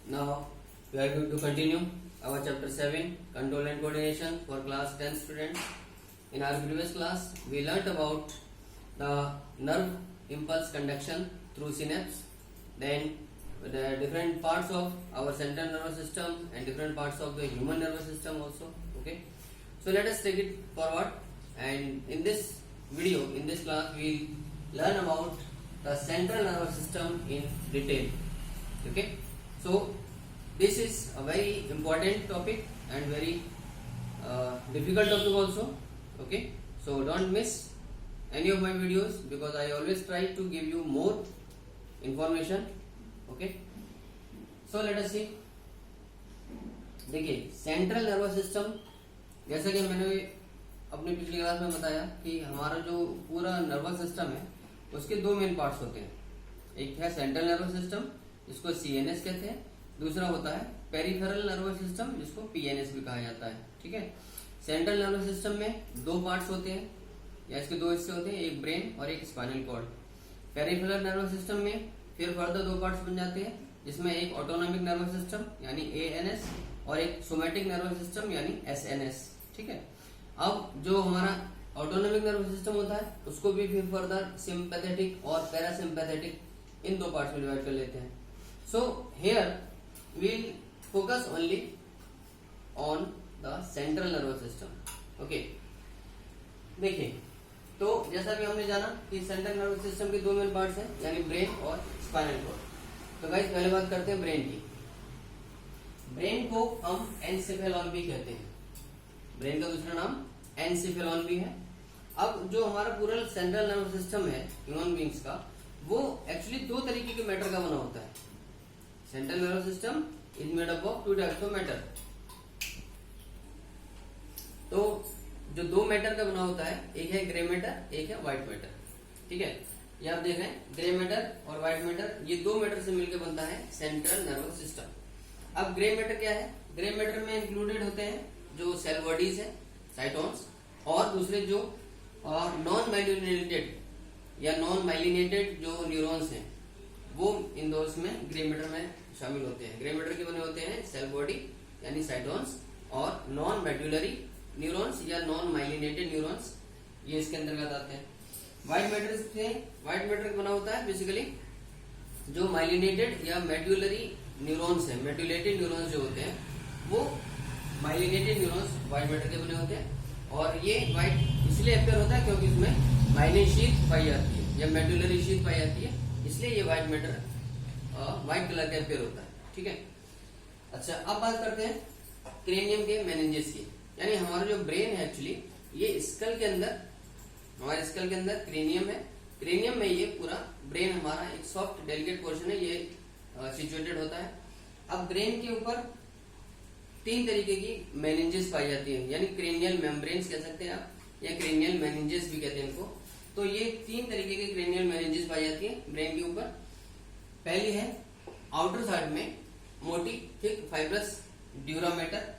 Now we are going to continue our chapter 7 control and coordination for class 10 students. In our previous class we learnt about the nerve impulse conduction through synapse, then the different parts of our central nervous system and different parts of the human nervous system also. Okay, so let us take it forward, and in this video, in this class, we will learn about the central nervous system in detail. Okay, so this is a very important topic and very difficult topic also. Okay, so don't miss any of my videos because I always try to give you more information. Okay, so let us see. देखिए central nervous system, जैसा कि मैंने अपनी पिछली class में बताया कि हमारा जो पूरा नर्वस सिस्टम है उसके दो मेन पार्ट्स होते हैं. एक है सेंट्रल नर्वस सिस्टम जिसको सीएनएस कहते हैं, दूसरा होता है पेरिफेरल नर्वस सिस्टम जिसको पीएनएस भी कहा जाता है. ठीक है, सेंट्रल नर्वस सिस्टम में दो पार्ट्स होते हैं या इसके दो हिस्से होते हैं, एक ब्रेन और एक spinal cord. Peripheral nervous system में फिर फर्दर दो पार्ट्स बन जाते हैं जिसमें एक ऑटोनॉमिक नर्वस सिस्टम यानी एएनएस और एक सोमैटिक नर्वस सिस्टम यानी एसएनएस. ठीक है, अब जो हमारा ऑटोनॉमिक नर्वस सिस्टम होता है उसको भी फिर फर्दर सिंपैथेटिक और पैरासिम्पैथेटिक इन दो पार्ट्स में डिवाइड कर लेते हैं. So here we will focus only on the central nervous system. Okay, देखिए तो जैसा भी हमने जाना कि सेंट्रल नर्वस सिस्टम के दो मेन पार्ट्स हैं यानी ब्रेन और स्पाइनल कॉर्ड. तो गाइस पहले बात करते हैं ब्रेन की. ब्रेन को हम एनसेफेलॉन भी कहते हैं. ब्रेन का दूसरा नाम एनसेफेलॉन भी है. अब जो हमारा पूरा सेंट्रल नर्वस सिस्टम है ह्यूमन बींग्स का, वो एक्चुअली दो तरीके के मैटर का बना होता है. Central nervous system is made up of two types of matter. तो जो दो मैटर का बना होता है, एक है ग्रे मैटर, एक है व्हाइट मैटर. ठीक है, ये आप देख रहे हैं ग्रे मैटर और व्हाइट मैटर, ये दो मैटर से मिलकर बनता है सेंट्रल नर्वस सिस्टम. अब ग्रे मैटर क्या है? ग्रे मैटर में इंक्लूडेड होते हैं जो सेल बॉडीज है, साइटोन्स, और दूसरे जो नॉन माइलिनेटेड या नॉन माइलिनेटेड जो न्यूरॉन्स हैं वो इन दोस्त में ग्रे मैटर में शामिल होते हैं. ग्रे मैटर के बने होते हैं सेल बॉडी यानी साइटोन्स और नॉन मेड्यूलरी न्यूरॉन्स या नॉन माइलिनेटेड न्यूरॉन्स, ये इसके अंतर्गत आते हैं. व्हाइट मैटर से व्हाइट मैटर बना होता है बेसिकली जो माइलिनेटेड या मेड्यूलरी न्यूरॉन्स है. मेड्यूलेटेड न्यूरॉन्स जो होते हैं वो माइलिनेटेड न्यूरॉन्स व्हाइट मैटर के बने होते हैं, और ये व्हाइट इसलिए अपेयर होता है क्योंकि इसमें माइलिन शीथ पाई जाती है या मेड्यूलरी शीथ पाई जाती है, इसलिए ये व्हाइट मैटर व्हाइट कलर का अपेयर होता है. ठीक है, अच्छा अब बात करते हैं क्रेनियम के मेनिंजेस की. यानी हमारा जो ब्रेन है एक्चुअली ये स्कल के अंदर, हमारे स्कल के अंदर क्रेनियम है. क्रेनियम में ये पूरा ब्रेन हमारा एक सॉफ्ट डेलिकेट पोर्शन है, ये सिचुएटेड होता है. अब ब्रेन के ऊपर तीन तरीके की मेनिंजेस पाई जाती है, यानी क्रेनियल मेम्ब्रेन्स कह सकते हैं आप, या क्रेनियल मेनिंजेस भी कहते हैं इनको. तो ये तीन तरीके के क्रेनियल मेनिंजेस पाई जाती है ब्रेन के ऊपर. पहली है आउटर साइड में मोटी thick fibrous dura mater.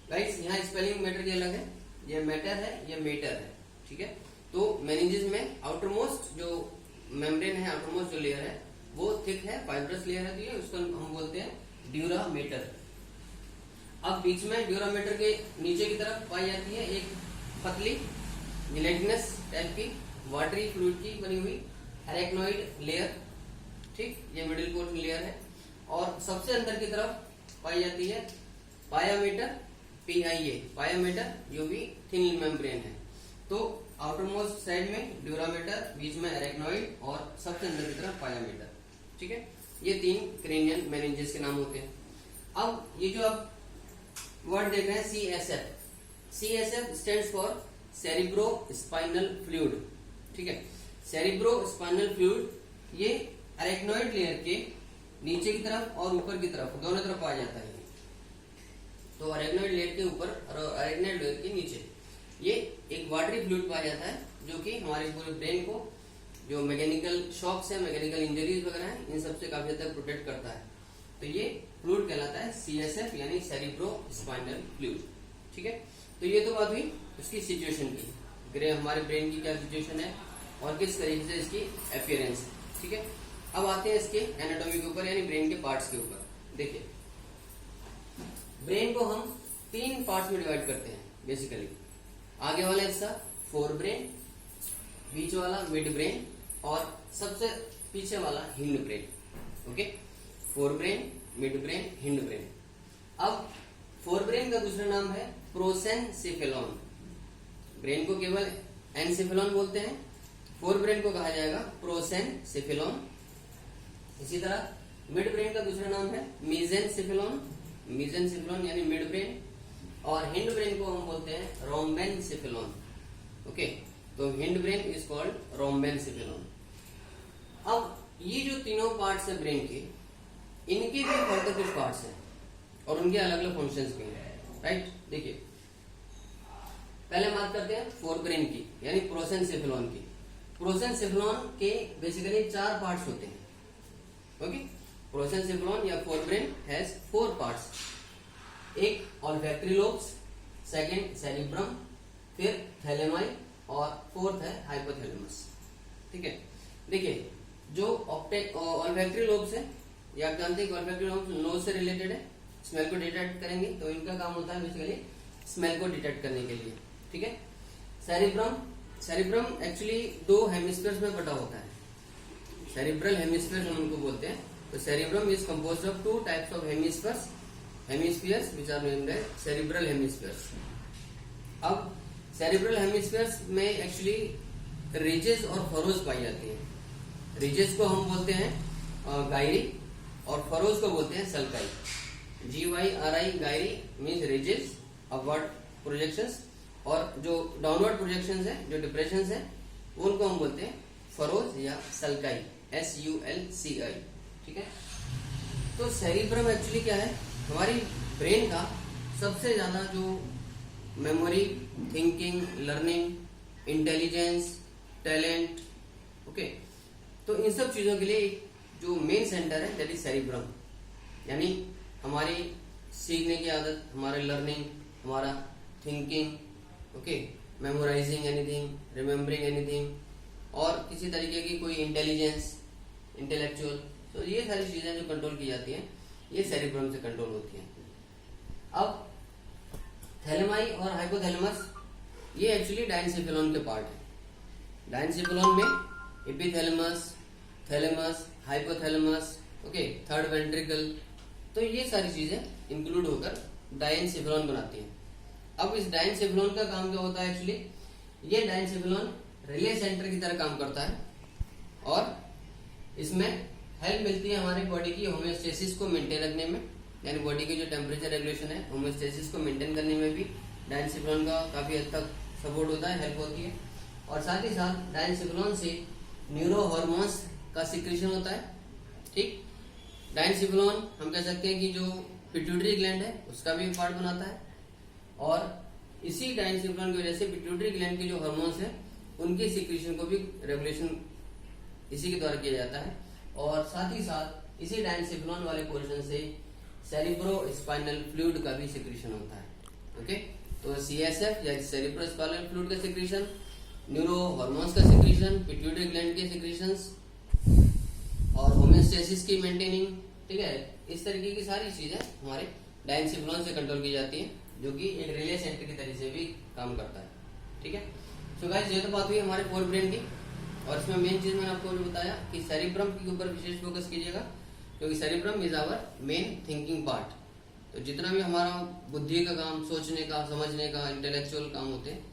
Guys यहाँ स्पेलिंग मैटर की अलग है, ये मैटर है, ये मेटर है. ठीक है, तो मेनिंजेस में आउटर मोस्ट जो मेम्ब्रेन है, आउटर मोस्ट जो लेयर है वो थिक है, फाइब्रस लेयर है, तो ये उसको हम बोलते हैं ड्यूरा मेटर. अब बीच में ड्यूरा मेटर के नीचे की तरफ पाई जाती है एक पतली जिलेटिनस टाइप की वाटरी फ्लूइड की बनी हुई एरेक्नोइड लेयर. ठीक, ये मिडिल पोर्शन लेयर है. और सबसे अंदर की तरफ पाई जाती है पायामेटर, पीआईए पायामेटर, जो भी थिन मेम्ब्रेन है. तो आउटर मोस्ट साइड में ड्यूरामेटर, बीच में एरेक्नोइड और सबसे अंदर की तरफ पायामेटर. ठीक है, ये तीन क्रेनियल मेनिंजेस के नाम होते हैं. अब ये जो आप वर्ड देख रहे हैं CSF, CSF stands for cerebro spinal fluid. ठीक है, सेरिब्रो स्पाइनल फ्लूइड ये एरेक्नोइड लेयर के नीचे की तरफ और ऊपर की तरफ दोनों तरफ आ जाता है. तो एरेक्नोइड लेयर के ऊपर और एरेक्नोइड लेयर के नीचे ये एक वाटरी फ्लूइड पाया जाता है जो कि हमारे पूरे ब्रेन को जो मैकेनिकल शॉक्स है, मैकेनिकल इंजरीज वगैरह है, इन सबसे काफी हद तक प्रोटेक्ट करता है. तो ये फ्लूइड कहलाता है सीएसएफ यानी सेरिब्रो स्पाइनल फ्लूइड. ठीक है, तो ये तो बात हुई उसकी सिचुएशन की, ग्रे हमारे ब्रेन की क्या सिचुएशन है और किस तरीके से इसकी अपीयरेंस है. ठीक है, अब आते हैं इसके एनाटॉमी के ऊपर यानी ब्रेन के पार्ट्स के ऊपर. देखिए ब्रेन को हम 3 पार्ट्स में डिवाइड करते हैं बेसिकली। आगे वाला हिस्सा फोर ब्रेन, बीच वाला मिड ब्रेन और सबसे पीछे वाला hind brain. Okay, fore brain, mid brain, hind brain. अब फोर ब्रेन का दूसरा नाम है प्रोसेनसेफेलॉन। ब्रेन को केवल एनसेफेलॉन बोलते हैं, फोर ब्रेन को कहा जाएगा प्रोसेनसेफेलॉन। इसी तरह मिड ब्रेन का दूसरा नाम है मीजेनसेफेलॉन, मीजेनसेफेलॉन यानी मिड ब्रेन। और हिंड ब्रेन को हम बोलते हैं रोम्बेनसेफेलॉन। ओके, तो हिंड ब्रेन इज कॉल्ड रोम्बेनसेफेलॉन। अब ये जो तीनों पार्ट्स है ब्रेन के, इनके भी फर्दर कुछ पार्ट्स हैं और उनके अलग अलग फंक्शंस भी हैं, राइट। देखिए पहले बात करते हैं फोर ब्रेन की यानी प्रोसेनसेफेलॉन की। प्रोसेनसेफेलॉन के बेसिकली 4 पार्ट्स होते हैं। ओके, प्रोसेनसेफेलॉन या फोर ब्रेन हैज 4 पार्ट्स। एक ऑल्फैक्टरी लोब्स, सेकंड सेरिब्रम, फिर थैलेमाई और फोर्थ है हाइपोथैलेमस। ठीक है, देखिए जो ऑल्फैक्टरी लोब्स है, ये आप जानते हैं कि ऑल्फैक्टरी लोब्स नोज से रिलेटेड है, स्मेल को डिटेक्ट करेंगे, तो इनका काम होता है बेसिकली स्मेल को डिटेक्ट करने के लिए। ठीक है, सेरिब्रम एक्चुअली 2 हेमिस्फीयर्स में बटा होता है, सेरिब्रल हेमिस्फीयर्स हम उनको बोलते हैं। तो cerebrum is composed of 2 types of hemispheres which are named as cerebral hemispheres। अब सेरिब्रल हेमिस्फीयर्स में एक्चुअली रिजेस और फरोज पाई जाती हैं। रिजेस को हम बोलते हैं गायरी और फरोज को बोलते हैं sulci. GYRI Gayri means ridges upward projections, और जो डाउनवर्ड प्रोजेक्शंस है, जो डिप्रेशंस है, उनको हम बोलते हैं फरोज या सल्काई, SULCI। ठीक है, तो सेरिब्रम एक्चुअली क्या है, हमारी ब्रेन का सबसे ज्यादा जो memory, thinking, learning, intelligence, talent, okay, तो इन सब चीजों के लिए जो मेन सेंटर है दैट इज सेरिब्रम। यानी हमारी सीखने की आदत, हमारे लर्निंग, हमारा thinking, okay, memorising anything, remembering anything, और किसी तरीके की कोई इंटेलिजेंस, इंटेलेक्चुअल, तो ये सारी चीजें जो कंट्रोल की जाती हैं ये सेरिब्रम से कंट्रोल होती हैं। अब थैलेमाई और हाइपोथैलेमस ये एक्चुअली डायनसेफेलॉन के पार्ट है। डायनसेफेलॉन में epithalamus, thalamus, hypothalamus, okay, third ventricle, तो ये सारी चीजें इंक्लूड होकर डायनसेफेलॉन बनाती हैं। अब इस डायनसेफेलॉन का काम क्या होता है, एक्चुअली ये डायनसेफेलॉन रिले सेंटर की तरह काम करता है और इसमें हेल्प मिलती है हमारी बॉडी की होम्योस्टेसिस को मेंटेन रखने में, यानी बॉडी की जो टेम्परेचर रेगुलेशन है, होम्योस्टेसिस को मेंटेन करने में भी डायनसेफेलॉन का काफी हद तक सपोर्ट होता है, हेल्प होती है। और साथ ही साथ डायनसेफेलॉन से न्यूरो हार्मोन्स का सिक्रीशन होता है। ठीक, डायनसेफेलॉन हम कह सकते हैं कि जो पिट्यूटरी ग्लैंड है उसका भी पार्ट बनाता है, और इसी डायनसेफेलॉन की वजह से पिट्यूटरी ग्लैंड के जो हार्मोन्स है उनके सिक्रीशन को भी रेगुलेशन इसी के द्वारा किया जाता है। और साथ ही साथ इसी डायनसेफेलॉन वाले पोर्शन से सेरिब्रो स्पाइनल फ्लूइड का भी सिक्रीशन होता है। ओके, तो CSF या सेरिब्रो स्पाइनल फ्लूइड का सिक्रीशन, न्यूरो हार्मोन्स का सिक्रीशन, पिट्यूटरी ग्लैंड के सिक्रीशंस और होम्योस्टेसिस की मेंटेनिंग, ठीक है, इस तरीके की सारी चीजें हमारे डायनसेफेलॉन से कंट्रोल की जाती है, जो कि एक रिले सेंटर की तरह से भी काम करता है। ठीक है, सो गाइस ये तो बात हुई हमारे फोर ब्रेन की, और इसमें मेन चीज मैंने आपको बताया कि सेरिब्रम के ऊपर विशेष फोकस कीजिएगा, क्योंकि cerebrum is our main thinking part. तो जितना भी हमारा बुद्धि का काम, सोचने का, समझने का, इंटेलेक्चुअल काम होते हैं,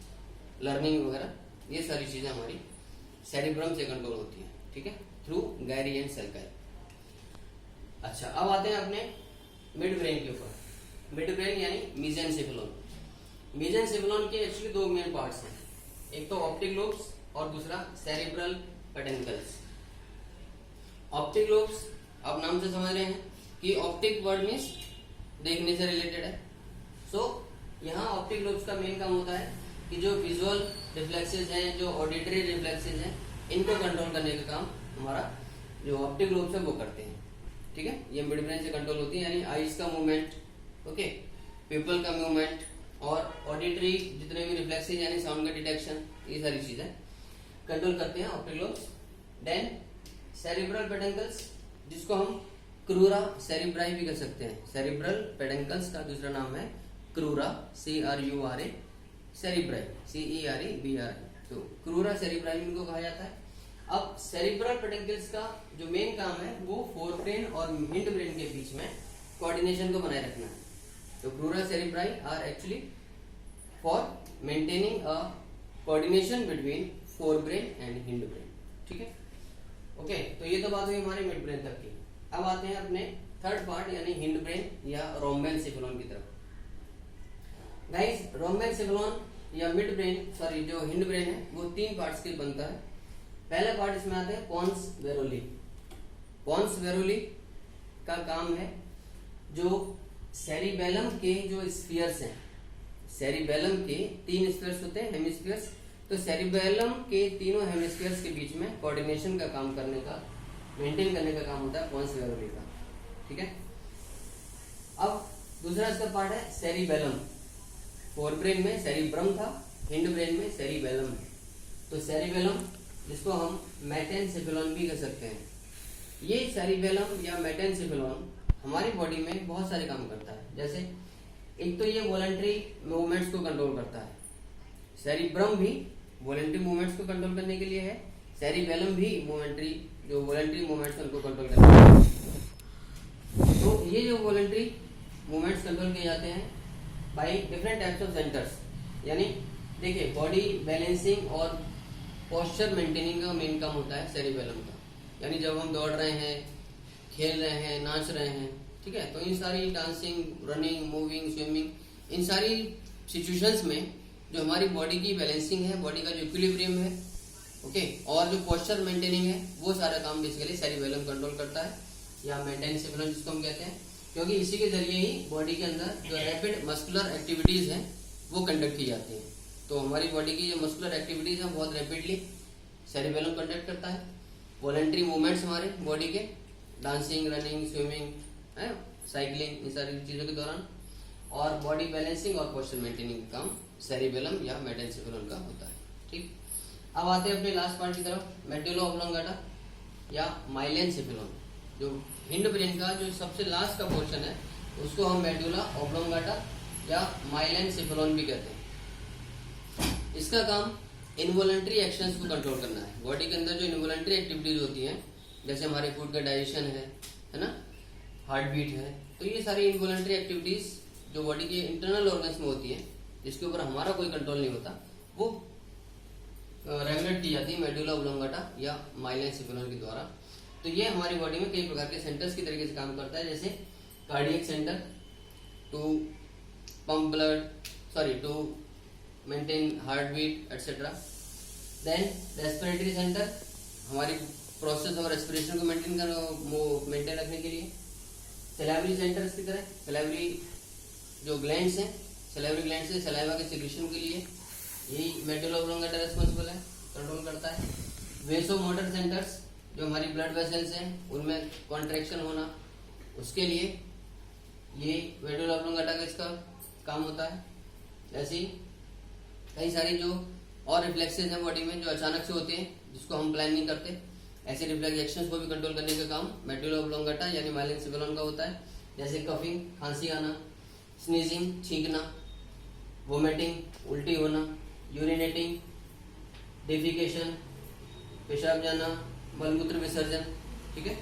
लर्निंग वगैरह, ये सारी चीजें हमारी सेरिब्रम से कंट्रोल होती है। ठीक है, थ्रू गायरी एंड सल्काई। अच्छा, अब आते हैं अपने मिड ब्रेन के ऊपर। मिड ब्रेन यानी मीजेनसेफेलॉन। मीजेनसेफेलॉन के एक्चुअली 2 मेन पार्ट्स हैं, एक तो ऑप्टिक लोब्स और दूसरा सेरिब्रल पेडेंकल्स। ऑप्टिक लोब्स आप नाम से समझ रहे हैं कि ऑप्टिक वर्ड मीन्स देखने से रिलेटेड है। सो यहाँ ऑप्टिक लोब्स का मेन काम होता है कि जो विजुअल रिफ्लेक्सेस हैं, जो ऑडिटरी रिफ्लेक्सेस हैं, इनको कंट्रोल करने का काम हमारा जो ऑप्टिक लोब्स है वो करते हैं। ठीक है, ये मिड ब्रेन से कंट्रोल होती है, यानी आईज का मूवमेंट, ओके, पिपल का मूवमेंट और ऑडिटरी जितने भी रिफ्लेक्सेस यानी साउंड का डिटेक्शन, ये सारी चीजें कंट्रोल करते हैं ऑप्टिक लोब्स। देन सेरिब्रल पेडेंकल्स, जिसको हम क्रूरा सेरिब्राई भी कह सकते हैं। सेरिब्रल पेडेंकल्स का दूसरा नाम है क्रूरा, CRURA, सेरिब्राई CEREBRI। तो क्रूरा सेरिब्राई इनको कहा जाता है। अब सेरिब्रल पेडेंकल्स का जो मेन काम है वो फोर ब्रेन और हिंड ब्रेन के बीच में कोऑर्डिनेशन को बनाए रखना है। तो crura cerebri are actually for maintaining a coordination between forebrain and hindbrain. ठीक है, ओके। तो ये तो बात हुई हमारे मिड ब्रेन तक की। अब आते हैं अपने थर्ड पार्ट यानी हिंड ब्रेन या रोम्बेनसेफेलॉन की तरफ। गाइस, रोम्बेनसेफेलॉन या मिड ब्रेन, सॉरी जो हिंड ब्रेन है वो तीन पार्ट्स के बनता है। पहला पार्ट इसमें आता है पोन्स वेरोली। पोन्स वेरोली का काम है जो सेरिबेलम के जो स्फीयर्स हैं, सेरिबेलम के तीन स्फीयर्स होते हैं, हेमिस्फीयर्स। तो सेरिबेलम के तीनों हेमिस्फीयर्स के बीच में कोऑर्डिनेशन का काम करने का, मेंटेन करने का काम होता है पोन्स वेरोली का। ठीक है। अब दूसरा इसका पार्ट है सेरिबेलम। फोर ब्रेन में सेरिब्रम था, हिंड ब्रेन में सेरिबेलम है। तो सेरिबेलम, जिसको हम मेटेनसेफेलॉन भी कह सकते हैं, ये सेरिबेलम या मेटेनसेफेलॉन हमारी बॉडी में बहुत सारे काम करता है। जैसे एक तो ये वॉलंटरी मूवमेंट्स को कंट्रोल करता है। सेरिब्रम भी वॉलंटरी मूवमेंट्स को कंट्रोल करने के लिए है, सेरिबेलम भी जो वॉलंटरी मूवमेंट्स उनको कंट्रोल करने के लिए है। तो ये जो वॉलंटरी मूवमेंट्स कंट्रोल किए जाते हैं by different types of centres. यानी देखिए, बॉडी बैलेंसिंग और पोस्चर मेंटेनिंग का मेन काम होता है सेरिबेलम का। यानी जब हम दौड़ रहे हैं, खेल रहे हैं, नाच रहे हैं, ठीक है, तो इन सारी डांसिंग, रनिंग, मूविंग, स्विमिंग, इन सारी सिचुएशंस में जो हमारी बॉडी की बैलेंसिंग है, बॉडी का जो इक्विलिब्रियम है, ओके, और जो पोस्चर मेंटेनिंग है, वो सारा काम बेसिकली सेरिबेलम कंट्रोल करता है या मेटेनसेफेलॉन जिसको हम कहते हैं। क्योंकि इसी के जरिए ही बॉडी के अंदर जो रैपिड मस्कुलर एक्टिविटीज हैं वो कंडक्ट की जाती हैं। तो हमारी बॉडी की जो मस्कुलर एक्टिविटीज हैं बहुत रैपिडली सेरिबेलम कंडक्ट करता है। वॉलंटरी मूवमेंट्स हमारे बॉडी के, डांसिंग, रनिंग, स्विमिंग, साइकिलिंग, इन सारी चीजों के दौरान, और बॉडी बैलेंसिंग और पोस्चर मेंटेनिंग का काम सेरिबेलम या मेटेनसेफेलॉन का होता है। ठीक, अब आते हैं अपने लास्ट पार्ट की तरफ, मेडुला ऑब्लोंगाटा या माइलेनसेफेलॉन। जो हिंड ब्रेन का जो सबसे लास्ट का पोर्शन है उसको हम मेडुला ऑब्लोंगाटा या माइलेनसेफेलॉन भी कहते हैं। इसका काम इनवॉलंटरी एक्शंस को कंट्रोल करना है। बॉडी के अंदर जो इनवॉलंटरी एक्टिविटीज होती हैं, जैसे हमारे फूड का डाइजेशन है ना, हार्ट बीट है, तो ये सारी इनवॉलंटरी एक्टिविटीज जो बॉडी के इंटरनल ऑर्गन्स में होती है, जिसके ऊपर हमारा कोई कंट्रोल नहीं होता, वो रेगुलेट की जाती है मेडुला ऑब्लोंगाटा या माइलेनसेफेलॉन के द्वारा। तो ये हमारी बॉडी में कई प्रकार के सेंटर्स की तरीके से काम करता है, जैसे cardiac centre to pump blood, to maintain heart beat etcetera. Then respiratory centre हमारी प्रोसेस और रेस्पिरेशन को मेंटेन रखने के लिए। सैलिवरी सेंटर्स की तरह सैलिवरी जो ग्लैंड्स हैं, सैलिवरी ग्लैंड से सलाइवा के सिक्रीशन के लिए यही मेडुला ऑब्लोंगाटा रिस्पांसिबल है, कंट्रोल करता है। वेसो मोटर सेंटर्स जो हमारी ब्लड वेसल्स हैं उनमें कॉन्ट्रैक्शन होना, उसके लिए ये मेडुला ऑब्लोंगाटा का इसका काम होता है। ऐसी कई सारी जो और रिफ्लेक्सेस हैं बॉडी में जो अचानक से होते हैं, जिसको हम प्लान नहीं करते, ऐसे रिफ्लेक्स एक्शंस को भी कंट्रोल करने का काम मेडुला ऑब्लोंगाटा यानी माइलेनसेफेलॉन का होता है। जैसे कफिंग, खांसी आना, स्नीजिंग, छींकना, वोमिटिंग, उल्टी होना, यूरिनेटिंग, डेफिकेशन, पेशाब जाना, मलमूत्र विसर्जन, ठीक है,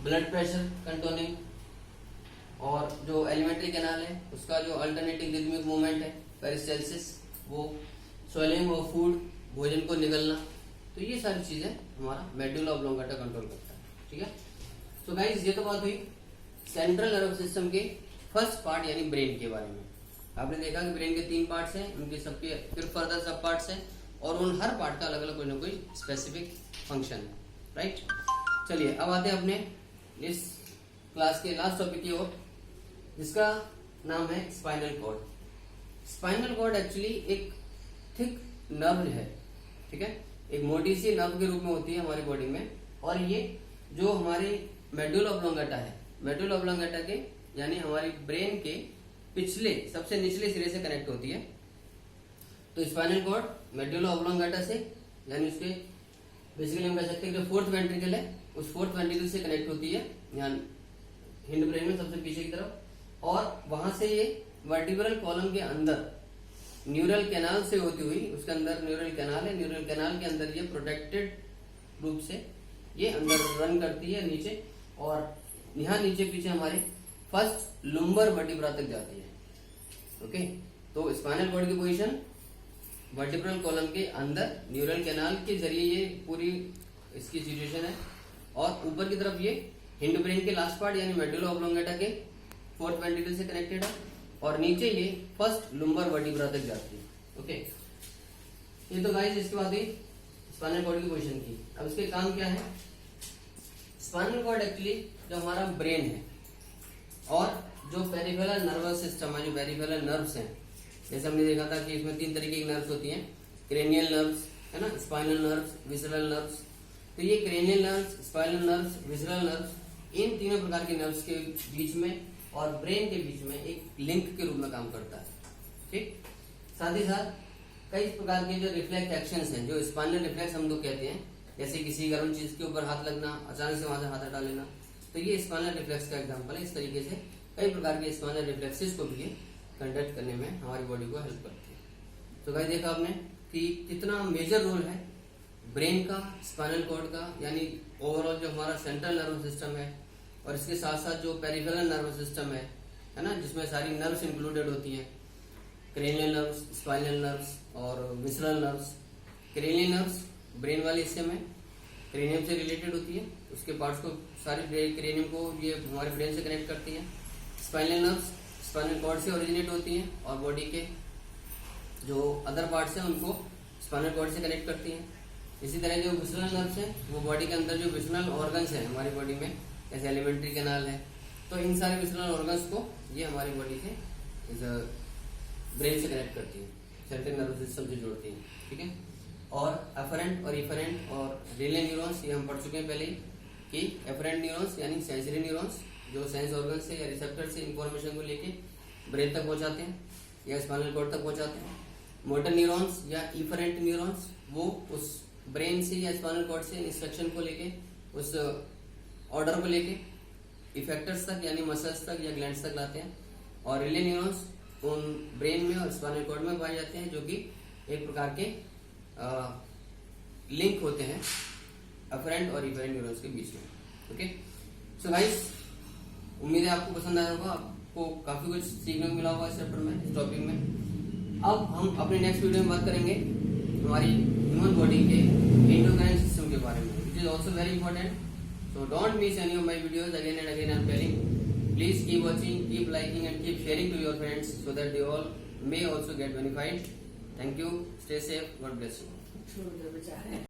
ब्लड प्रेशर कंट्रोलिंग, और जो एलिमेंट्री कैनाल है उसका जो अल्टरनेटिंग रिदमिक मूवमेंट है, पेरिस्टाल्सिस, वो स्वेलिंग ऑफ फूड, भोजन को निगलना, तो ये सारी चीजें हमारा मेडुला ऑब्लोंगाटा कंट्रोल करता है। ठीक है, तो गाइस ये तो बात हुई सेंट्रल नर्वस सिस्टम के फर्स्ट पार्ट यानी ब्रेन के बारे में। आपने देखा कि ब्रेन के तीन पार्ट्स हैं, उनके सबके फिर फर्दर सब पार्ट्स हैं, और उन हर पार्ट का अलग अलग कोई ना कोई स्पेसिफिक फंक्शन है, राइट। चलिए अब आते हैं अपने इस क्लास के लास्ट टॉपिक की ओर, जिसका नाम है spinal cord. Spinal cord actually एक थिक नर्व है, ठीक है, एक मोटी सी नर्व के रूप में होती है हमारी बॉडी में, और ये जो हमारे मेडुला ऑब्लोंगाटा है, मेडुला ऑब्लोंगाटा के यानी हमारी ब्रेन के पिछले सबसे निचले सिरे से कनेक्ट होती है। तो स्पाइनल कॉर्ड मेडुला ऑब्लोंगाटा से, यानी उसके बेसिकली हम कह सकते हैं जो फोर्थ वेंट्रिकल है उस फोर्थ वेंट्रिकल से कनेक्ट होती है, यहाँ हिंड ब्रेन में सबसे पीछे की तरफ, और वहां से ये वर्टिब्रल कॉलम के अंदर न्यूरल कैनाल से होती हुई, उसके अंदर न्यूरल कैनाल है, न्यूरल कैनाल के अंदर ये प्रोटेक्टेड रूप से ये अंदर रन करती है नीचे, और यहाँ नीचे पीछे हमारे फर्स्ट लुम्बर वर्टिब्रा तक जाती है। ओके, तो स्पाइनल कॉर्ड की पोजीशन वर्टिब्रल कॉलम के अंदर न्यूरल कैनाल के जरिए ये पूरी इसकी सिचुएशन है, और ऊपर की तरफ ये हिंड ब्रेन के लास्ट पार्ट यानी मेडुला ऑब्लोंगेटा के फोर्थ वेंट्रिकल से कनेक्टेड है, और नीचे ये फर्स्ट लुम्बर वर्टिब्रा तक जाती है। ओके, ये तो गाइस इसके बाद ही स्पाइनल कॉर्ड की पोजीशन की। अब इसके काम क्या है? स्पाइनल कॉर्ड एक्चुअली जो हमारा ब्रेन है और जो पेरिफेरल नर्वस सिस्टम है, जो पेरिफेरल नर्व्स हैं, जैसे हमने देखा था कि इसमें 3 तरीके की नर्व्स होती हैं, क्रेनियल नर्व्स है ना, स्पाइनल नर्व्स, विसरल नर्व्स। तो ये cranial nerves, spinal nerves, visceral nerves, इन तीनों प्रकार के नर्व्स के बीच में और ब्रेन के बीच में एक लिंक के रूप में काम करता है। ठीक, साथ ही साथ कई प्रकार के जो रिफ्लेक्स एक्शंस हैं, जो स्पाइनल रिफ्लेक्स हम लोग कहते हैं, जैसे किसी गर्म चीज के ऊपर हाथ लगना, अचानक से वहां से हाथ हटा लेना, तो ये स्पाइनल रिफ्लेक्स का एग्जांपल है। इस तरीके से कई प्रकार के स्पाइनल रिफ्लेक्सेस को भी कंडक्ट करने में हमारी बॉडी को हेल्प करती है। तो गाइस देखा आपने कि कितना मेजर रोल है ब्रेन का, स्पाइनल कॉर्ड का, यानी ओवरऑल जो हमारा सेंट्रल नर्वस सिस्टम है, और इसके साथ साथ जो पेरिफेरल नर्वस सिस्टम है ना, जिसमें सारी नर्व्स इंक्लूडेड होती हैं, क्रेनियल नर्व्स, स्पाइनल नर्व्स और visceral nerves. Cranial nerves brain वाले हिस्से में क्रेनियम से रिलेटेड होती है, उसके पार्ट्स को सारे क्रेनियम को ये हमारे ब्रेन से कनेक्ट करती है। स्पाइनल नर्व्स स्पाइनल कॉर्ड से ओरिजिनेट होती हैं और बॉडी के जो अदर पार्ट्स हैं उनको स्पाइनल कॉर्ड से कनेक्ट करती हैं। इसी तरह जो विसरल नर्व्स हैं वो बॉडी के अंदर जो विसरल ऑर्गन्स हैं हमारी बॉडी में, जैसे एलिमेंट्री कैनाल है, तो इन सारे विसरल ऑर्गन्स को ये हमारी बॉडी से ब्रेन से कनेक्ट करती है, सेंट्रल नर्वस सिस्टम से जोड़ती है। ठीक है, और एफरेंट और इफरेंट और रिले न्यूरॉन्स, ये हम पढ़ चुके हैं पहले ही कि एफरेंट न्यूरॉन्स यानी सेंसरी न्यूरॉन्स जो सेंस ऑर्गन से या रिसेप्टर से इंफॉर्मेशन को लेके ब्रेन तक पहुंचाते हैं या स्पाइनल कॉर्ड तक पहुंचाते हैं। मोटर न्यूरॉन्स या इफरेंट न्यूरॉन्स वो उस ब्रेन से या स्पाइनल कॉर्ड से इंस्ट्रक्शन को लेके, उस ऑर्डर को लेके इफेक्टर्स तक यानी मसल्स तक या ग्लैंड्स तक लाते हैं। और रिले न्यूरॉन्स उन ब्रेन में और स्पाइनल कॉर्ड में पाए जाते हैं, जो कि एक प्रकार के लिंक होते हैं अफरेंट और इफरेंट न्यूरॉन्स के बीच में। ओके, सो गाइस, उम्मीद है आपको पसंद आया होगा, आपको काफी कुछ सीखने को मिला होगा इस चैप्टर में, इस टॉपिक में। अब हम अपने नेक्स्ट वीडियो में बात करेंगे हमारी ह्यूमन बॉडी के एंडोक्राइन सिस्टम के बारे में, which is also very important. So don't miss any of my videos, again and again I am telling, please keep watching, keep liking and keep sharing to your friends so that they all may also get benefited. Thank you. Stay safe. God bless you.